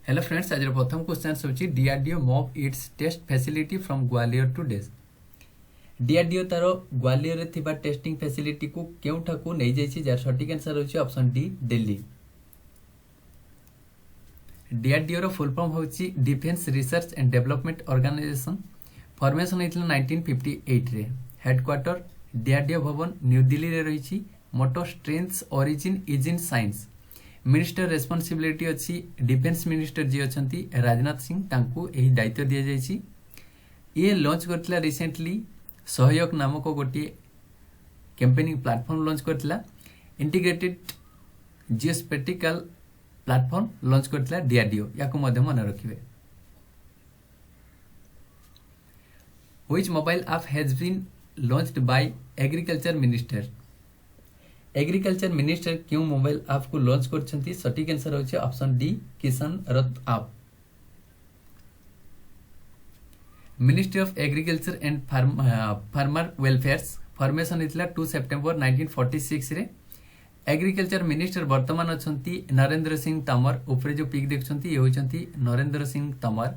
Hello friends, आज प्रथम question होची DRDO move its test facility from Gwalior to days. DRDO तार ग्वालियर रे थिबा टेस्टिंग फैसिलिटी को केउठा को नै जायछि, जार सटीक आंसर होची ऑप्शन डी दिल्ली। डीआरडीओ रो फुल फॉर्म होची defence research and development organisation. Formation होइतला 1958 रे। हेडक्वार्टर डीआरडीओ भवन न्यू दिल्ली रे रहिछि। Motto strengths origin is in science. Minister responsibility अच्छी डिफेंस मिनिस्टर जी अच्छी राजनाथ सिंह, तांकू एही दायित्व दिया जायछि। ये लॉन्च करथिला रिसेंटली सहयोग नामक गोटे कैंपेनिंग प्लेटफॉर्म लॉन्च करथिला। इंटीग्रेटेड जियोस्पेटिकल प्लेटफॉर्म लॉन्च करथिला डीआरडीओ, याको मध्य मन रखिबे। Which mobile app has been launched by agriculture minister. Agriculture minister क्यों मोबाइल ऐप को लॉन्च करछंती? सटीक आंसर होचे option D Kisan Rath app. Ministry of agriculture and farmer welfares formation इतला 2 सेप्टेम्बर 1946 रे। एग्रीकल्चर मिनिस्टर वर्तमान अछंती नरेंद्र सिंह तोमर। ऊपर जो पिक देखछंती ये होचंती नरेंद्र सिंह तोमर।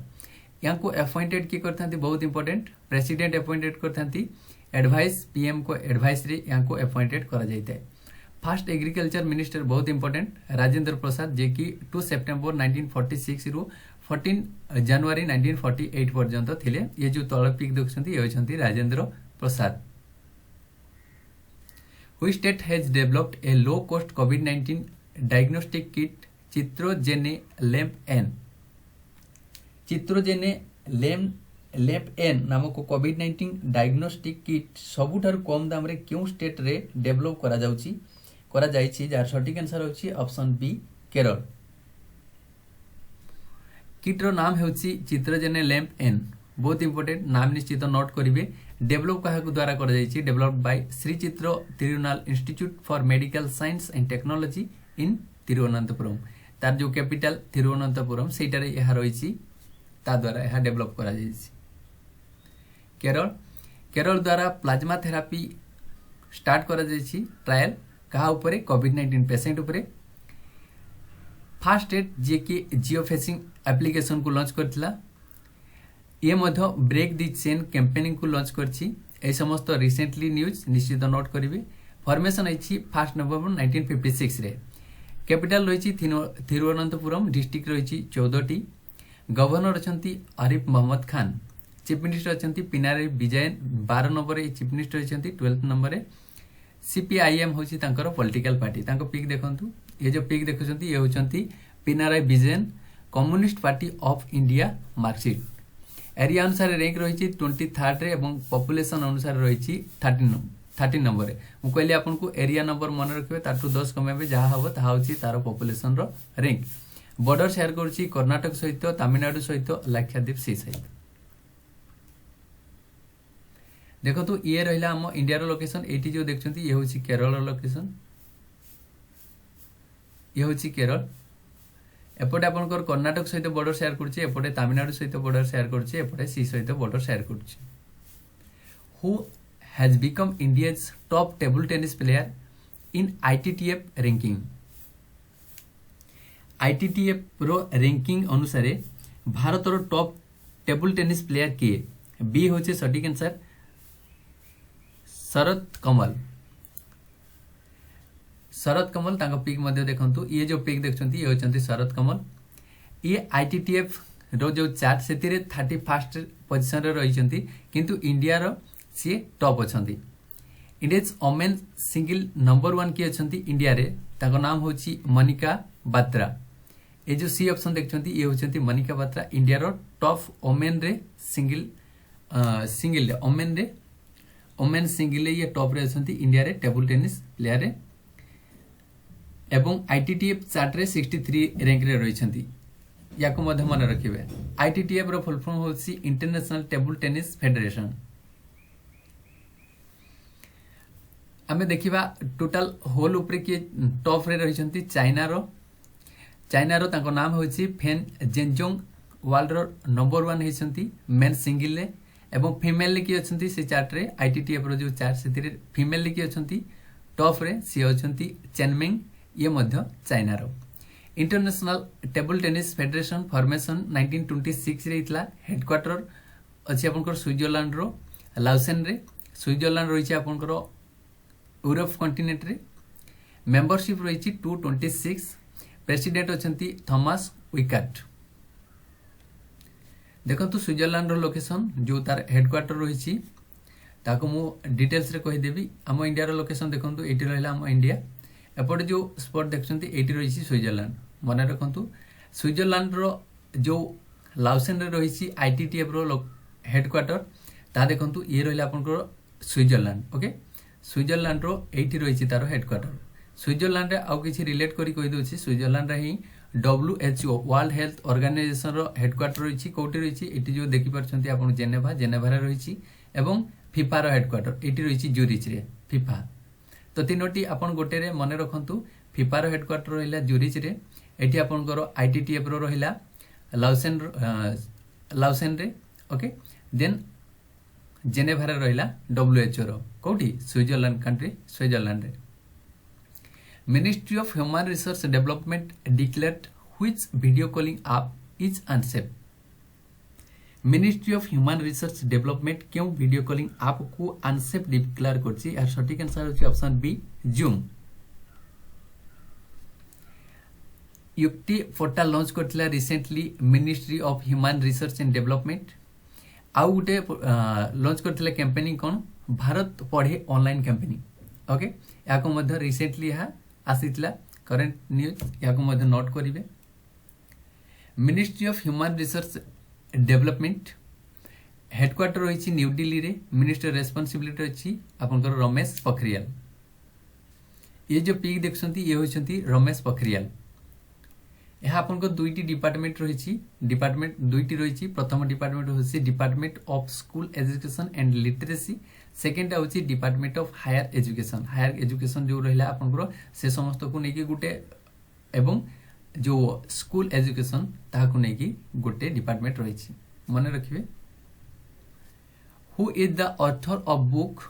यांको अपॉइंटेड की करथांती, बहुत इंपोर्टेंट, प्रेसिडेंट अपॉइंटेड करथांती। एडवाइस पीएम को एडवाइस रे यांको अपॉइंटेड करा जायते। फर्स्ट एग्रीकल्चर मिनिस्टर बहुत इंपोर्टेंट राजेंद्र प्रसाद, जे कि 2 सेप्टेम्बर 1946 रु 14 जनवरी 1948 पर्यंत थिले। ये जो तळ पिक देखछंती ये होचंती Rajendra Prasad. Which state has developed a low cost कोविड-19 diagnostic kit Chitragene lamp N. Chitragene lamp N नामक कोविड-19 डायग्नोस्टिक किट सबुठार कम दाम रे क्यों स्टेट रे डेवलप करा जाउची करा जायछि, जार सटीक आंसर होछि ऑप्शन बी केरल। किट रो नाम होछि चित्रोजेने लैम्प एन। बहुत इंपोर्टेंट, नाम निश्चित नोट करिवे। डेवलप काहा को द्वारा करा जायछि? Developed by Shri Chitra Tirunal institute for medical science and technology in Thiruvananthapuram. तार जो कैपिटल तिरुवनंतपुरम सेटा रे यहा रहिछि, ता द्वारा यहा डेवलप करा जायछि। केरल द्वारा प्लाज्मा थेरापी स्टार्ट करा जायछि। ट्रायल कहा उपरे? कोविड-19 पेशेंट उपरे। फास्ट स्टेट जे कि जियो फेसिंग एप्लीकेशन को लॉन्च करथिला। ये मध्य ब्रेक दी चेन कैंपेनिंग को लॉन्च करछि। ए समस्त रिसेंटली न्यूज निश्चित नोट करिवे। फॉर्मेशन होइछि 1 नवंबर 1956 रे। कैपिटल रहिछि तिरुवनंतपुरम। डिस्ट्रिक्ट रहिछि 14 टी। गवर्नर अछंती आरिफ मोहम्मद खान। चीफ मिनिस्टर अछंती पिनाराई विजयन। 12 नंबर ए चीफ मिनिस्टर अछंती। 12 नंबर ए सीपीआईएम होछि तांकर पॉलिटिकल पार्टी। तांको पिक देखंतु, ये जो पिक देखुछंती ये होछंती Pinarayi Vijayan, communist party of India Marxist. Area अनुसार रैंक रहिछि 23rd रे एवं पॉपुलेशन अनुसार रहिछि 13 नंबर रे। मु कहली आपन को एरिया नंबर मन रखिबे, ताटू 10 कमेबे, जहा हबो ताहा होछि तार पॉपुलेशन रो रैंक। बॉर्डर शेयर करछि कर्नाटक सहित, तमिलनाडु सहित, लाक्षाद्वीप सी सहित। देखो तो ये रहिला हम इंडिया रो लोकेशन। एटी जो देखछंती ये होछि केरल रो लोकेशन। ये होछि केरल। एपटे आपन को कर्नाटक सहित बॉर्डर शेयर करछि, एपटे तमिलनाडु सहित बॉर्डर शेयर करछि, एपटे सी सहित बॉर्डर शेयर करछि। Who has become India's top table tennis player in ITTF ranking. ITTF रो रैंकिंग अनुसार भारत रो टॉप टेबल टेनिस प्लेयर किए? बी होछि सटीक आंसर शरद कमल। शरद कमल तांका पिक मध्ये देखंतु, ये जो पिक देखछंती ये होचंती शरद कमल। ये आईटीटीएफ रो जो चार्ट सेतिरे 31st पोजीशन रे रहिचंती, किंतु इंडिया रो सी टॉप अछंती। इंडियाज वुमेन सिंगल नंबर 1 की अछंती इंडिया रे, ताको नाम होची मनिका बात्रा। ये जो सी ऑप्शन देखछंती ये होचंती मनिका बात्रा। इंडिया रो टॉप वुमेन रे सिंगल वुमेन सिंगल ये टॉप रे अछंती इंडिया रे टेबल टेनिस प्लेयर रे। एवं आईटीटीएफ चार्ट रे 63 रैंक रे रहिछंती, याको मध्य मन रखिबे। आईटीटीएफ रो फुल फॉर्म होछि इंटरनेशनल टेबल टेनिस फेडरेशन। आमे देखिबा टोटल होल ऊपर के टॉप रे रहिछंती चाइना रो ताको नाम होछि फेन जेनजोंग। वर्ल्ड रो नंबर 1 हेछंती मेन सिंगल रे। एवं फीमेल की अछंती से चार्ट रे आईटीटीएफ रो जो चार्ट सेतिरे फीमेल की अछंती टॉप रे सी अछंती चेनमिंग, ये मध्य चाइना रो। International table tennis federation formation 1926 रे इतला हेडक्वार्टर अछि आपनकर स्विट्जरलैंड रो लाउसेन रे स्विट्जरलैंड रही आपनकर यूरोप कंटिनेंट रे मेंबरशिप रही 226 प्रेसिडेंट अछंती थॉमस विकार्ट देखंतु स्विट्जरलैंड रो लोकेशन जो तार हेडक्वार्टर रही ताको मु डिटेल्स रे कहि देबी हम इंडिया रो लोकेशन देखंतु एटी रहला हम इंडिया एपटे जो स्पॉट देखछंती एटी रही स्विट्जरलैंड मन रखंतु स्विट्जरलैंड रो जो लाउसेन रे रही आईटीटीएफ रो हेडक्वार्टर ता देखंतु ये रहला आपनकर स्विट्जरलैंड ओके स्विट्जरलैंड रो एटी रही तार हेडक्वार्टर स्विट्जरलैंड रे आउ किछि रिलेट करी कहि दोछि स्विट्जरलैंड रे ही WHO वर्ल्ड हेल्थ ऑर्गेनाइजेशन रो हेडक्वार्टर रही कोठी रही एटी जो देखि परछंती आपन जेनेभा रे रही एवं फिफा रो हेडक्वार्टर एटी रही ज्यूरिच रे फिफा तो तीनोटी आपन गोटे रे मने रखंतु फिफा रो हेडक्वार्टर रहिला ज्यूरिच रे एटी आपनकर आईटीटीएफ रो रहिला लाउसेन रे ओके देन जेनेभा रे रहिला WHO रो कोठी स्विट्जरलैंड कंट्री स्विट्जरलैंड रे ministry of human resource development declared which video calling app is unsafe ministry of human resource development क्यों वीडियो कॉलिंग ऐप को अनसेफ डिक्लेयर करछि यार सटीक आंसर होछि option B Zoom Yukti portal launch करथिला recently ministry of human resource and development आउ गुटे launch करथिला कैंपेनिंग कोन Bharat Padhe online campaigning okay याको मध्य रिसेंटली हा आसीतला करंट न्यूज याको मध्य नोट करिवे ministry of human resource development headquarter रही न्यू दिल्ली रे मिनिस्टर रेस्पॉन्सिबिलिटी अछि आपनकर रमेश पोखरियाल ये जो पीक देखछंती ये होछंती रमेश पोखरियाल यह आपनकर दुईटी डिपार्टमेंट रही डिपार्टमेंट दुईटी रही प्रथम डिपार्टमेंट होछि department of school education and literacy second होछि डिपार्टमेंट ऑफ हायर एजुकेशन जो रहला आपनकर से समस्त को नेकी गुटे एवं जो स्कूल एजुकेशन ताहाकु नेकी गुटे डिपार्टमेंट रही मन रखिए who is the author of book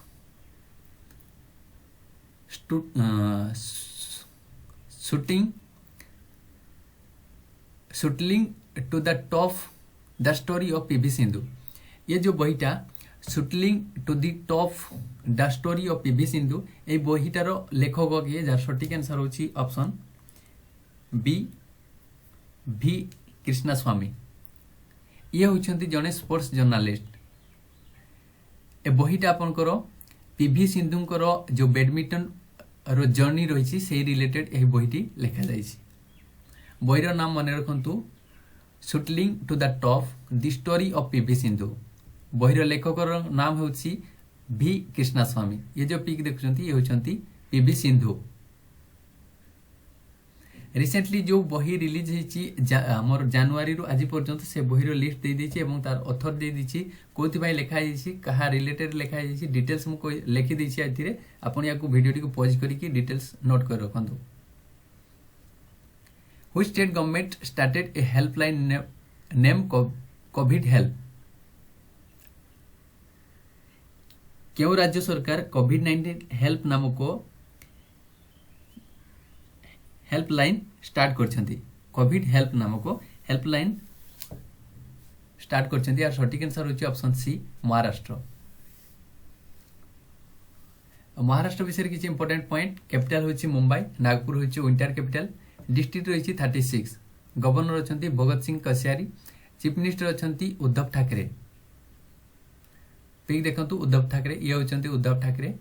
shooting to the top the story of PV Sindhu ये जो बहीटा shooting to the top the story of PV Sindhu ए बहीटार लेखक किए जार सटीक आंसर होछि ऑप्शन बी भी कृष्णस्वामी ये होछंती जने स्पोर्ट्स जर्नलिस्ट ए बहीटा आपनकर पीवी सिंधुंकर जो बैडमिंटन रो जर्नी रही से रिलेटेड ए बहीटी लिखा जाइछि बहीर नाम मन रखंतु shooting to the top the story of PV Sindhu बहीर लेखकर नाम होछि भी कृष्णस्वामी ये जो पिक देखुछंती ये होछंती पीवी सिंधु रिसेंटली जो बही रिलीज होती आमर जनवरी रु आज पर्यंत से बहीर लिस्ट दे दीची एवं तार ऑथर दे दीची कोथि भाई लिखा जाइछि कहा रिलेटेड लिखा जाइछि डिटेल्स मु लिखि दीची आथिरे आपण याकू वीडियो को पॉज करिकि डिटेल्स नोट कर रखंतु which state government started a helpline name covid help क्यों राज्य सरकार कोविड-19 हेल्प नामक हेल्पलाइन स्टार्ट करछंती कोविड हेल्प नामक हेल्पलाइन स्टार्ट करछंती यार सटीक आंसर होछि ऑप्शन सी महाराष्ट्र महाराष्ट्र विषय किछि इंपोर्टेंट पॉइंट कैपिटल होछि मुंबई नागपुर होछि विंटर कैपिटल डिस्ट्रिक्ट रही 36 गवर्नर अछंती भगत सिंह कोश्यारी चीफ मिनिस्टर अछंती उद्धव ठाकरे पिक देखंतु उद्धव ठाकरे ये होचंती उद्धव ठाकरे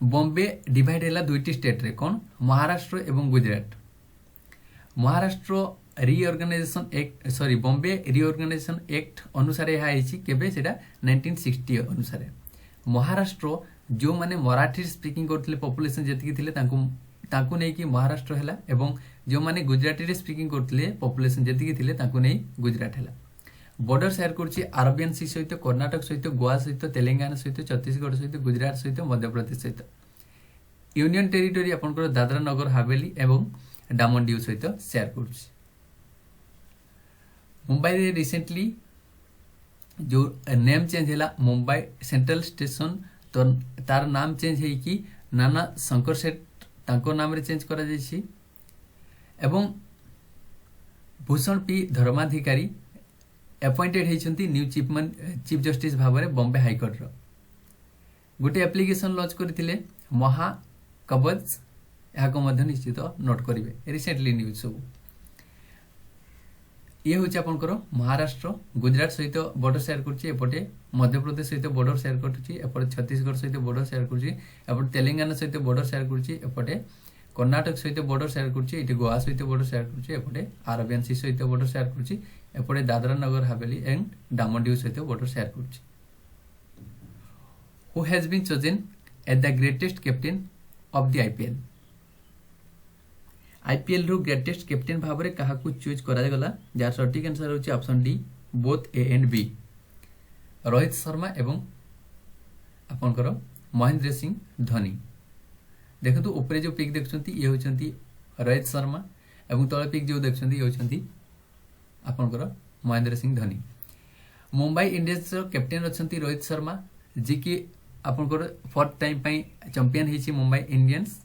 बॉम्बे डिवाइड हैला दुईटी स्टेट रे कोन महाराष्ट्र एवं Gujarat Maharashtra reorganisation act sorry Bombay reorganisation act अनुसार यह आइछि केबे सेटा 1960 अनुसार महाराष्ट्र जो माने मराठी स्पीकिंग करथिले पॉपुलेशन जेतिकी थिले तांकु नै कि महाराष्ट्र हैला एवं जो माने गुजराती रे स्पीकिंग करथिले पॉपुलेशन जेतिकी थिले तांकु नै गुजरात हैला बॉर्डर शेयर करछि अरबियन सी सहित कर्नाटक सहित गोवा सहित तेलंगाना सहित छत्तीसगढ़ सहित गुजरात सहित मध्य प्रदेश सहित यूनियन टेरिटरी आपनकर दादरा नगर हवेली एवं डामन डीव सहित शेयर करछि मुंबई रे रिसेंटली जो नेम चेंज हैला मुंबई सेंट्रल स्टेशन तो तार नाम चेंज है कि नाना शंकर सेठ तांको नाम रे चेंज करा जायछि एवं भूषण पी धर्माधिकारी अपॉइंटेड होती न्यू चीफ जस्टिस भाव में बॉम्बे हाईकोर्ट गोटे एप्लिकेशन लॉन्च करते महाकवच यहाँ निश्चित नोट करेंगे रिसेंटली न्यूज सब ये हूँ आपंकर महाराष्ट्र गुजरात सहित बॉर्डर शेयर करपटे मध्यप्रदेश सहित बॉर्डर शेयर करपटे छत्तीसगढ़ सहित बॉर्डर शेयर कर तेलंगाना सहित बॉर्डर शेयर करपटे कर्णाटक सहित बॉर्डर शेयर कर गोवा सहित बॉर्डर शेयर करपटे अरेबियन सी सहित बॉर्डर शेयर करपटे दादरा नगर हवेली एंड डामन डीव सहित बॉर्डर शेयर कर who has been chosen as the greatest captain of the IPL IPL रू ग्रेटेस्ट कैप्टेन भाव में क्या चूज करागला जार सटीक आंसर होची option D both A and B Rohit Sharma एवं आपनकर महेंद्र सिंह धोनी देखो ऊपर जो पिक देखुंती ये होचंती रोहित शर्मा एवं तले पिक जो देखुंती ये होचंती आपनकर महेंद्र सिंह धोनी मुंबई इंडियंस कैप्टेन अच्छंती रोहित शर्मा जी की आपनकर फोर्थ टाइम पई चैंपियन हिची मुंबई इंडियंस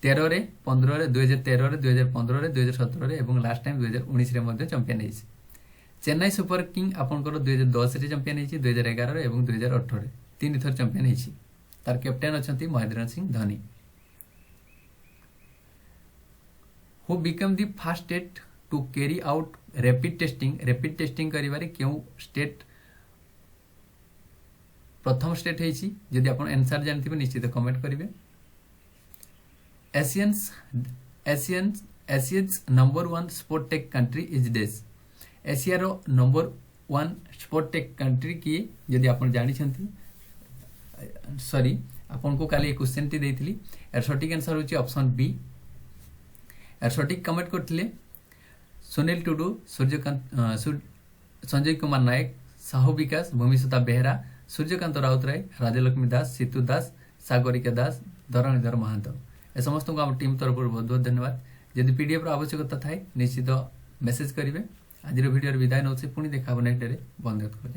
13 रे 15 रे 2013 रे 2015 रे 2017 रे एवं लास्ट टाइम 2019 रे मध्य चैंपियन हिची चेन्नई सुपर किंग आपनकर 2010 रे चैंपियन हिची 2011 रे एवं 2018 रे तीन थर चैंपियन हिची तार कैप्टेन अच्छंती Mahendra Singh Dhoni who became the first state to carry out rapid testing करिवारे क्यों स्टेट प्रथम स्टेट है जदि आप आंसर जानते निश्चित कमेंट करेंगे Asians number 1 sport tech country is देश एशिया रो नंबर 1 स्पोर्ट टेक कंट्री किए जदि आप जानी सॉरी आपन को काली क्वेश्चन टी देइथिली यार सटीक आंसर होची ऑप्शन बी यार सटीक कमेंट करथिले सुनील टुडू सूर्यकांत संजय कुमार नायक साहू विकास भूमिसुता बेहरा सूर्यकांत राउतराय राजलक्ष्मी दास सीतू दास सागरिका दास धरणीधर महांत ए समस्त को आम टीम तरफ बहुत बहुत धन्यवाद जदि पीडीएफ आवश्यकता थाए निश्चित मेसेज करेंगे आज वीडियो विदाय नौ पुणी देखा नेक्स्ट डे बंद कर।